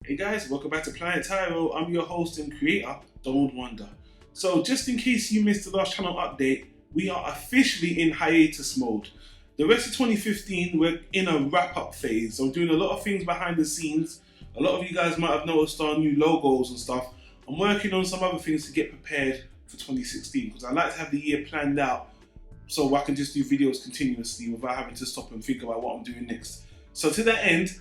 Hey guys, welcome back to Planet Tyro. I'm your host and creator, Donald Wunder. So just in case you missed the last channel update, we are officially in hiatus mode. The rest of 2015, we're in a wrap-up phase. I'm doing a lot of things behind the scenes. A lot of you guys might have noticed our new logos and stuff. I'm working on some other things to get prepared for 2016 because I like to have the year planned out so I can just do videos continuously without having to stop and think about what I'm doing next. So to that end,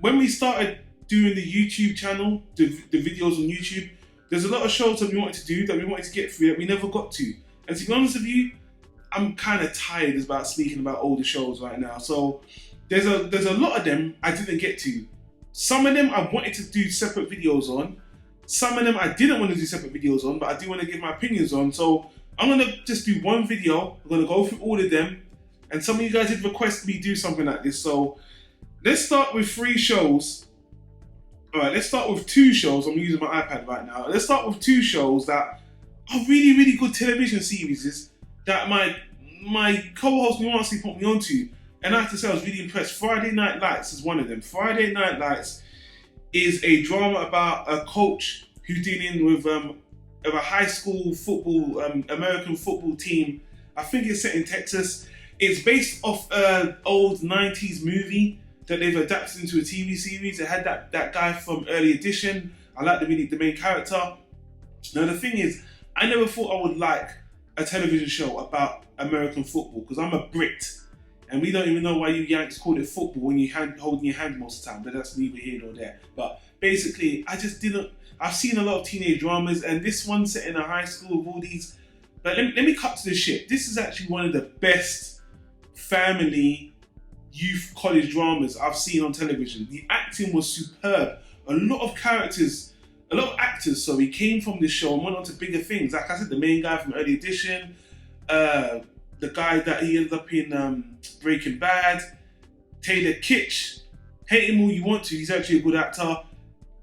when we started doing the YouTube channel, the videos on YouTube, there's a lot of shows that we wanted to do, that we wanted to get through, that we never got to. And to be honest with you, I'm kind of tired about speaking about older shows right now. So there's a lot of them I didn't get to. Some of them I wanted to do separate videos on. Some of them I didn't want to do separate videos on, but I do want to give my opinions on. So I'm going to just do one video. I'm going to go through all of them. And some of you guys did request me do something like this. So let's start with 3 shows. All right, let's start with 2 shows. I'm using my iPad right now. Let's start with 2 shows that are really, really good television series that my co-host Nuance put me onto. And I have to say I was really impressed. Friday Night Lights is one of them. Friday Night Lights is a drama about a coach who's dealing with a high school football, American football team. I think it's set in Texas. It's based off an old 90s movie that they've adapted into a TV series. It had that guy from Early Edition. I like the main character. Now the thing is, I never thought I would like a television show about American football because I'm a Brit. And we don't even know why you Yanks call it football when you're holding your hand most of the time, but that's neither here nor there. But basically, I've seen a lot of teenage dramas, and this one set in a high school with all these. But let me cut to the shit. This is actually one of the best family youth college dramas I've seen on television. The acting was superb. A lot of actors, came from this show and went on to bigger things. Like I said, the main guy from Early Edition, the guy that he ended up in Breaking Bad, Taylor Kitsch. Hate him all you want to, he's actually a good actor.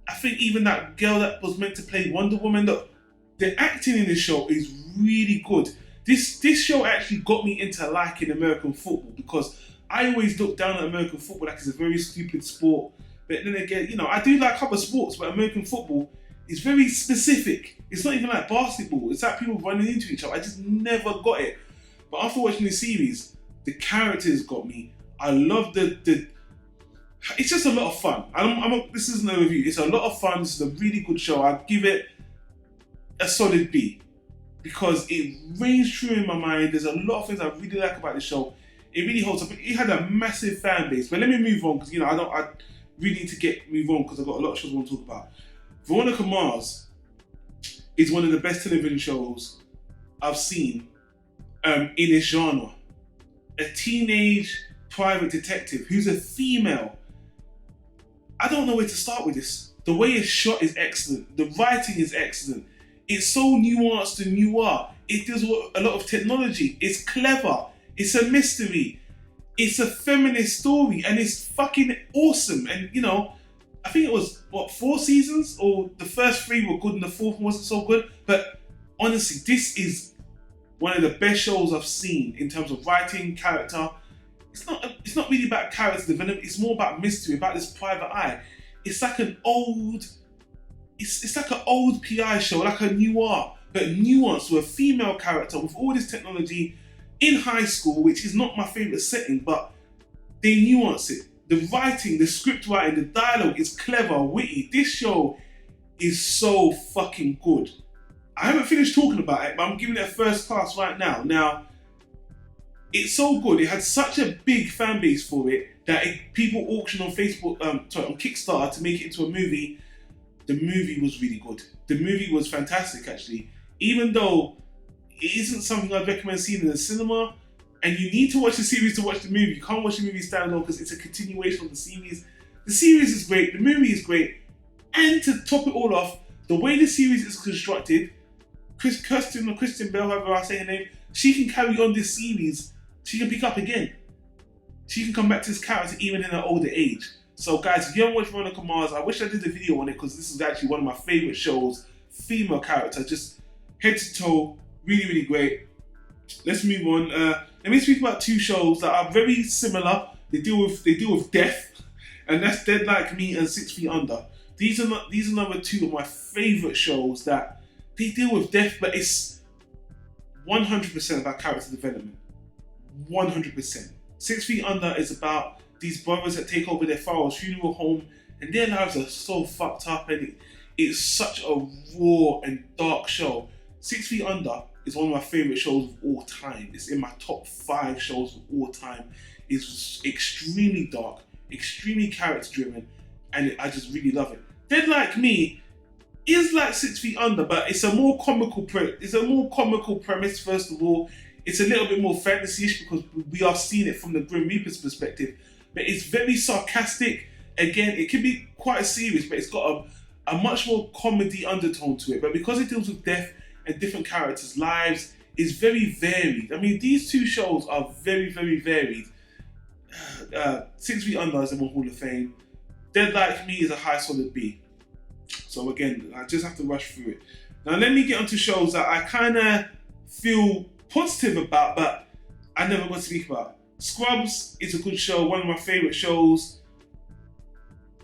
I think even that girl that was meant to play Wonder Woman, look, the acting in this show is really good. This show actually got me into liking American football because I always look down at American football like it's a very stupid sport. But then again, I do like other sports, but American football is very specific. It's not even like basketball. It's like people running into each other. I just never got it. But after watching the series, the characters got me. I love the it's just a lot of fun. This isn't a review. It's a lot of fun. This is a really good show. I'd give it a solid B because it reigns true in my mind. There's a lot of things I really like about the show. It really holds up. It had a massive fan base. But let me move on because I really need to move on because I've got a lot of shows I want to talk about. Veronica Mars is one of the best television shows I've seen in its genre. A teenage private detective who's a female. I don't know where to start with this. The way it's shot is excellent. The writing is excellent. It's so nuanced and noir. It does a lot of technology. It's clever. It's a mystery. It's a feminist story, and it's fucking awesome. And I think it was 4 seasons, or the first 3 were good, and the 4th one wasn't so good. But honestly, this is one of the best shows I've seen in terms of writing, character. It's not really about character development. It's more about mystery, about this private eye. It's like an old, it's like an old PI show, like a noir, but nuanced with a female character with all this technology. In high school, which is not my favourite setting, but they nuance it. The writing, the script writing, the dialogue is clever, witty. This show is so fucking good. I haven't finished talking about it, but I'm giving it a first class right now. Now, it's so good. It had such a big fan base for it that people auctioned on on Kickstarter to make it into a movie. The movie was really good. The movie was fantastic, actually. Even though it isn't something I'd recommend seeing in the cinema, and you need to watch the series to watch the movie. You can't watch the movie standalone because it's a continuation of the series. The series is great, the movie is great, and to top it all off, the way the series is constructed, Kristen Bell, however I say her name, she can carry on this series. She can pick up again. She can come back to this character even in her older age. So guys, if you haven't watched Veronica Mars, I wish I did a video on it because this is actually one of my favourite shows. Female character, just head to toe. Really, really great. Let's move on. Let me speak about 2 shows that are very similar. They deal with death, and that's Dead Like Me and 6 Feet Under. These are number two of my favourite shows that they deal with death, but it's 100% about character development. 100%. 6 Feet Under is about these brothers that take over their father's funeral home, and their lives are so fucked up, and it's such a raw and dark show. 6 Feet Under is one of my favourite shows of all time. It's in my top 5 shows of all time. It's extremely dark, extremely character driven, and I just really love it. Dead Like Me is like 6 Feet Under, but it's a more comical premise. First of all, it's a little bit more fantasy-ish because we are seeing it from the Grim Reaper's perspective, but it's very sarcastic. Again, it can be quite serious, but it's got a much more comedy undertone to it. But because it deals with death and different characters' lives, it's very varied. I mean, these two shows are very, very varied. 6 Feet Under is in my Hall of Fame. Dead Like Me is a high solid B. So again, I just have to rush through it. Now let me get onto shows that I kind of feel positive about, but I never got to speak about. Scrubs is a good show, one of my favourite shows.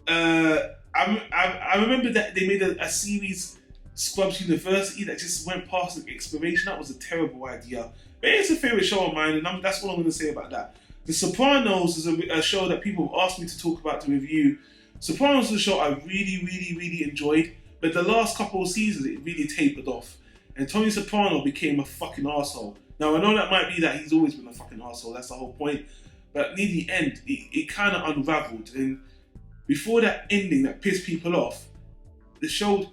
I remember that they made a series, Scrubs University, that just went past the expiration. That was a terrible idea. But it's a favourite show of mine, and that's all I'm going to say about that. The Sopranos is a show that people have asked me to talk about, to review. Sopranos is a show I really, really, really enjoyed, but the last couple of seasons it really tapered off, and Tony Soprano became a fucking arsehole. Now I know that might be that he's always been a fucking arsehole, that's the whole point, but near the end it kind of unraveled, and before that ending that pissed people off, the show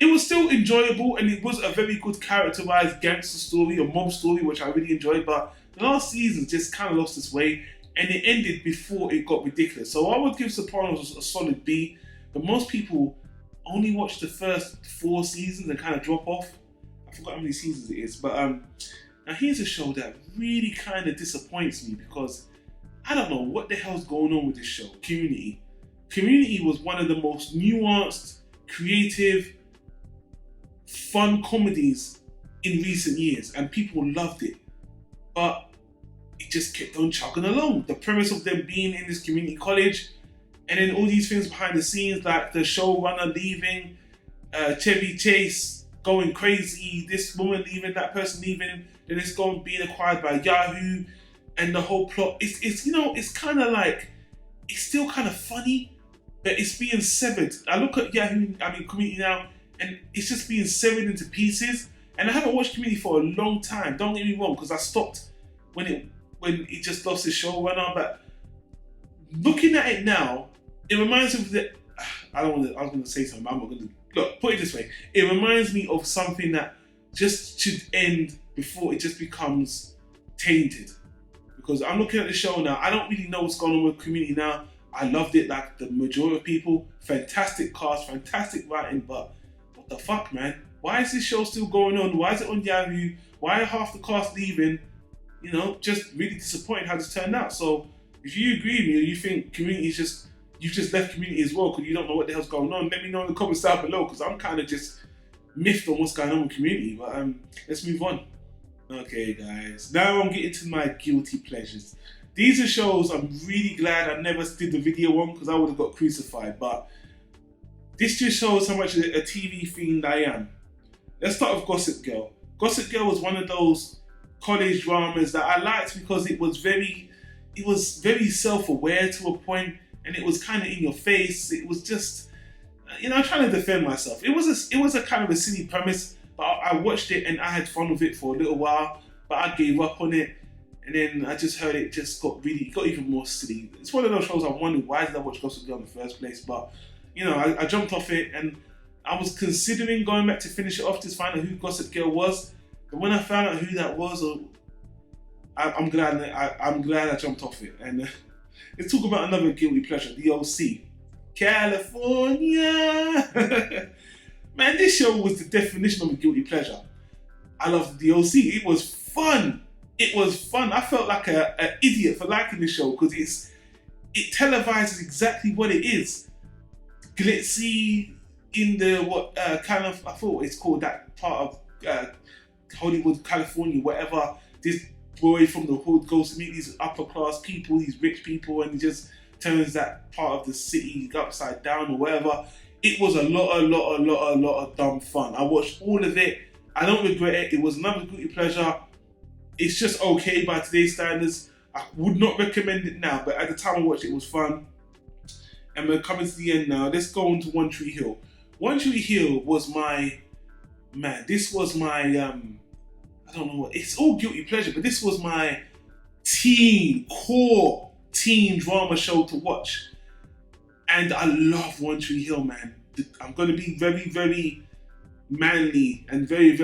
it was still enjoyable, and it was a very good characterized gangster story, a mob story, which I really enjoyed, but the last season just kind of lost its way, and it ended before it got ridiculous. So I would give Sopranos a solid B, but most people only watch the first 4 seasons and kind of drop off. I forgot how many seasons it is, but now here's a show that really kind of disappoints me because I don't know what the hell's going on with this show, Community. Community was one of the most nuanced, creative, fun comedies in recent years, and people loved it. But it just kept on chugging along. The premise of them being in this community college, and then all these things behind the scenes, like the showrunner leaving, Chevy Chase going crazy, this woman leaving, that person leaving, then it's going being acquired by Yahoo, and the whole plot. It's kind of like, it's still kind of funny, but it's being severed. I look at Community now, and it's just being severed into pieces. And I haven't watched Community for a long time. Don't get me wrong, because I stopped when it just lost its showrunner. But looking at it now, it reminds me of the. I was going to say something, but I'm not going to. Look, put it this way. It reminds me of something that just should end before it just becomes tainted. Because I'm looking at the show now, I don't really know what's going on with Community now. I loved it like the majority of people. Fantastic cast, fantastic writing, but what the fuck, man? Why is this show still going on? Why is it on Yahoo? Why are half the cast leaving? Just really disappointed how this turned out. So if you agree with me or you think Community is just, you've just left Community as well because you don't know what the hell's going on, let me know in the comments down below because I'm kind of just miffed on what's going on with Community. But let's move on. Okay, guys. Now I'm getting to my guilty pleasures. These are shows I'm really glad I never did the video on because I would have got crucified. But this just shows how much a TV fiend I am. Let's start with Gossip Girl. Gossip Girl was one of those college dramas that I liked because it was very self-aware to a point, and it was kind of in your face. It was just, I'm trying to defend myself. It was a kind of a silly premise, but I watched it and I had fun with it for a little while, but I gave up on it. And then I just heard it just got even more silly. It's one of those shows I wondered, why did I watch Gossip Girl in the first place? But, I jumped off it and I was considering going back to finish it off to find out who Gossip Girl was. But when I found out who that was, I'm glad I jumped off it. And let's talk about another guilty pleasure, The OC. California! Man, this show was the definition of a guilty pleasure. I loved The OC. It was fun. I felt like an idiot for liking this show because it televises exactly what it is. Glitzy in the I thought it's called that part of Hollywood, California, whatever. This boy from the hood goes to meet these upper class people, these rich people, and he just turns that part of the city upside down or whatever. It was a lot of dumb fun. I watched all of it. I don't regret it. It was another guilty pleasure. It's just okay by today's standards. I would not recommend it now, but at the time I watched it, it was fun. And we're coming to the end now. Let's go on to One Tree Hill. One Tree Hill was my, man, this was my, I don't know what, it's all guilty pleasure, but this was my core teen drama show to watch. And I love One Tree Hill, man. I'm going to be very manly and very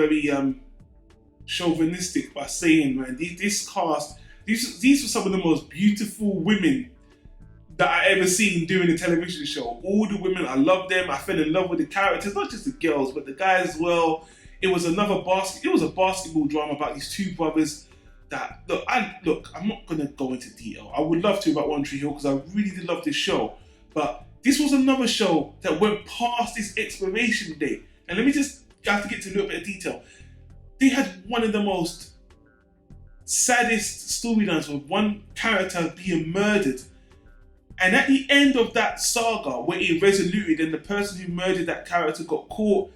chauvinistic by saying, man, this cast, these were some of the most beautiful women that I ever seen doing a television show. All the women, I love them. I fell in love with the characters, not just the girls, but the guys as well. It was a basketball drama about these two brothers that, look, I'm not going to go into detail. I would love to about One Tree Hill because I really did love this show. But this was another show that went past this expiration date. And let me just, I have to get to a little bit of detail. They had one of the most saddest storylines with one character being murdered. And at the end of that saga, where it resoluted and the person who murdered that character got caught,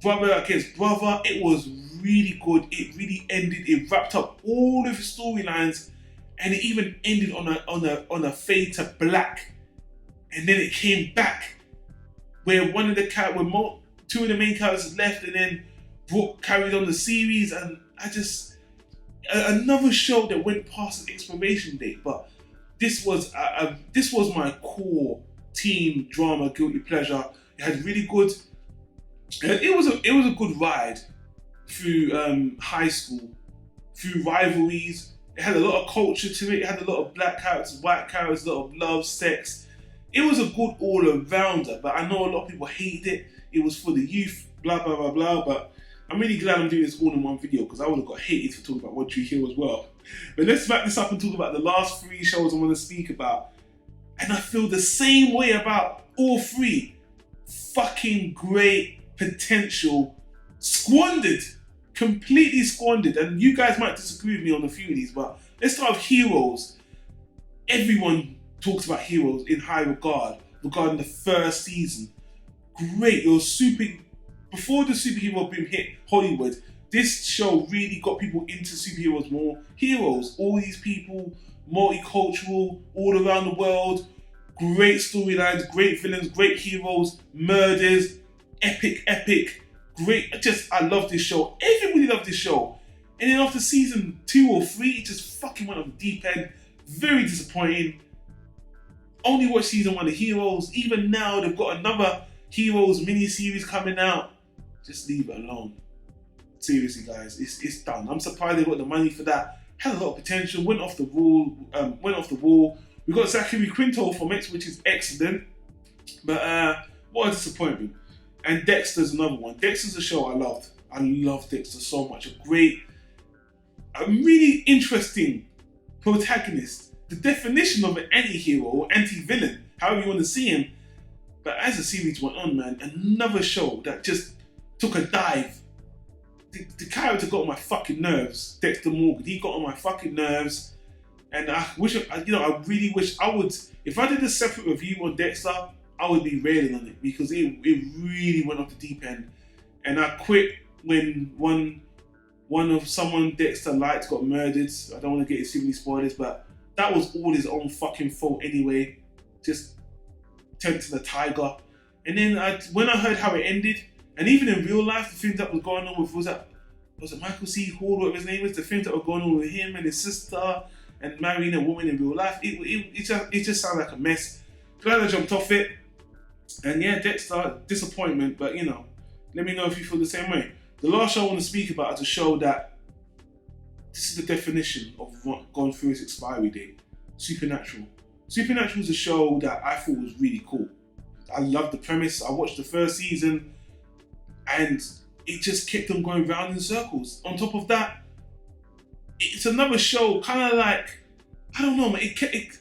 brother against brother, it was really good. It really ended. It wrapped up all of the storylines, and it even ended on a fade to black. And then it came back, where two of the main characters left, and then Brooke carried on the series. And another show that went past the expiration date, but. This was my core teen drama guilty pleasure. It had really good. It was a good ride through high school, through rivalries. It had a lot of culture to it. It had a lot of black characters, white characters, a lot of love, sex. It was a good all-arounder. But I know a lot of people hated it. It was for the youth, blah blah blah blah. But I'm really glad I'm doing this all in one video because I would have got hated for talking about One Tree Hill as well. But let's wrap this up and talk about the last 3 shows I want to speak about. And I feel the same way about all 3. Fucking great potential. Squandered. Completely squandered. And you guys might disagree with me on a few of these, but let's start with Heroes. Everyone talks about Heroes in high regard regarding the first season. Great. It was super. Before the superhero boom hit Hollywood, this show really got people into superheroes more. Heroes, all these people, multicultural, all around the world, great storylines, great villains, great heroes, murders, epic, great. I love this show. Everybody loved this show. And then after season 2 or 3, it just fucking went off the deep end. Very disappointing. Only watched season 1 of Heroes. Even now, they've got another Heroes mini-series coming out. Just leave it alone. Seriously, guys, it's done. I'm surprised they got the money for that. Had a lot of potential. Went off the wall. We got Zachary Quinto from it, which is excellent. But what a disappointment. And Dexter's another one. Dexter's a show I loved. I love Dexter so much. A really interesting protagonist. The definition of an anti-hero or anti-villain, however you want to see him. But as the series went on, man, another show that just took a dive. The character got on my fucking nerves. Dexter Morgan, he got on my fucking nerves. And I really wish I would, if I did a separate review on Dexter, I would be railing on it because it really went off the deep end. And I quit when someone Dexter liked got murdered. I don't want to get into too many spoilers, but that was all his own fucking fault anyway. Just turned to the tiger. And then when I heard how it ended, and even in real life, the things that was going on with, was it Michael C. Hall, whatever his name is, the things that were going on with him and his sister and marrying a woman in real life, it just sounded like a mess. Glad I jumped off it. And yeah, Dexter, disappointment, but let me know if you feel the same way. The last show I want to speak about is a show that, this is the definition of what gone through its expiry date. Supernatural. Supernatural is a show that I thought was really cool. I loved the premise. I watched the first season and it just kept on going round in circles. On top of that, it's another show, kind of like, I don't know, man.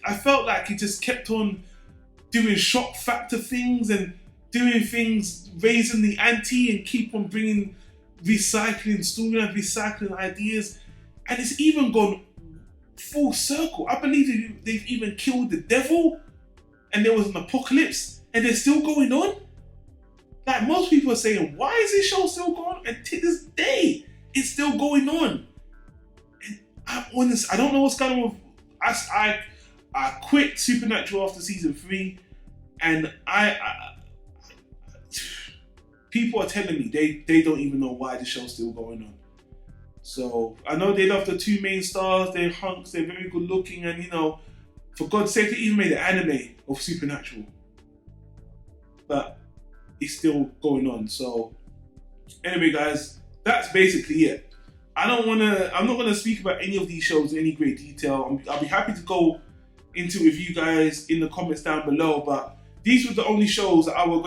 I felt like it just kept on doing shock factor things and doing things, raising the ante and keep on bringing recycling storylines, recycling ideas. And it's even gone full circle. I believe they've even killed the devil and there was an apocalypse and they're still going on. Like, most people are saying, why is this show still going on? And to this day, it's still going on. And I don't know what's going on with us. I quit Supernatural after season 3, and people are telling me they don't even know why the show's still going on. So I know they love the 2 main stars, they're hunks, they're very good looking, and for God's sake, they even made an anime of Supernatural. But it's still going on. So anyway, guys, that's basically it. I'm not gonna speak about any of these shows in any great detail. I'll be happy to go into it with you guys in the comments down below, but these were the only shows that I was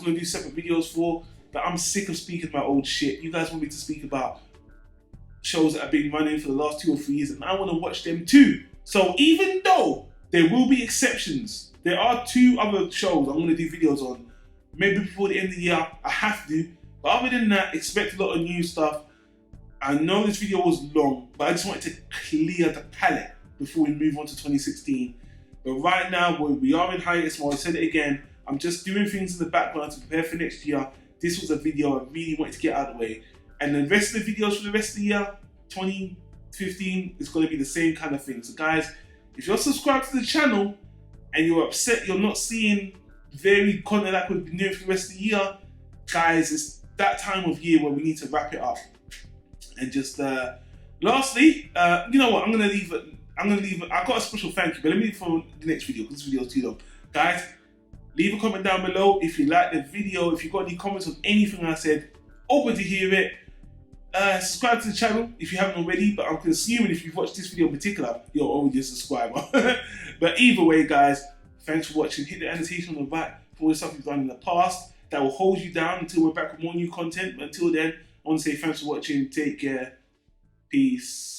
gonna do separate videos for. But I'm sick of speaking about old shit. You guys want me to speak about shows that have been running for the last 2 or 3 years, and I want to watch them too. So even though there will be exceptions, there are 2 other shows I'm going to do videos on. Maybe before the end of the year, I have to. But other than that, expect a lot of new stuff. I know this video was long, but I just wanted to clear the palette before we move on to 2016. But right now, we are in hiatus mode. I said it again. I'm just doing things in the background to prepare for next year. This was a video I really wanted to get out of the way. And the rest of the videos for the rest of the year, 2015, is going to be the same kind of thing. So guys, if you're subscribed to the channel and you're upset you're not seeing varied content like we've been doing for the rest of the year, guys, it's that time of year where we need to wrap it up. And just lastly, you know what? I'm gonna leave it. I've got a special thank you, but let me leave it for the next video because this video is too long. Guys, leave a comment down below if you like the video. If you've got any comments on anything I said, open to hear it. Subscribe to the channel if you haven't already, but I'm assuming if you've watched this video in particular, you're already a subscriber. But either way, guys, thanks for watching. Hit the annotation on the right for all the stuff you've done in the past. That will hold you down until we're back with more new content. But until then, I want to say thanks for watching. Take care. Peace.